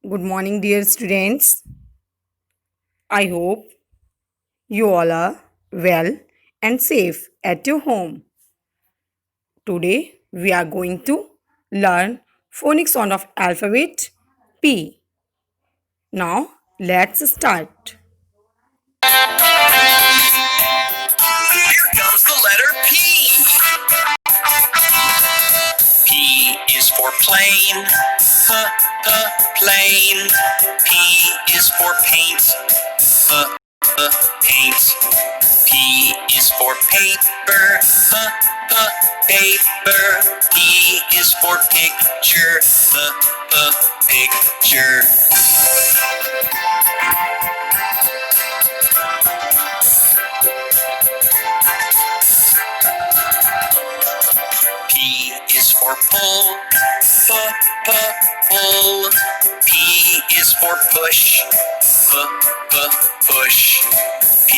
Good morning, dear students. I hope you all are well and safe at your home. Today, we are going to learn phonic sound of alphabet P. Now, let's start. Here comes the letter P. P is for plane, plane. P is for paint, paint. P is for paper, paper. P is for picture, picture. P is for pull, pull. P is for push, push. P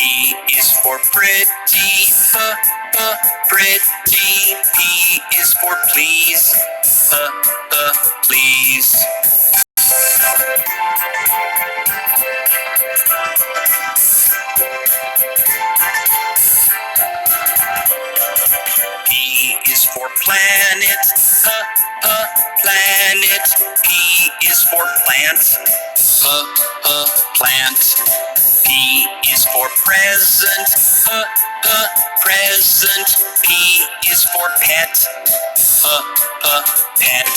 is for pretty, pretty. P is for please, please. P is for planet, planet. P is for plant, plant. P is for present, present. P is for pet, pet.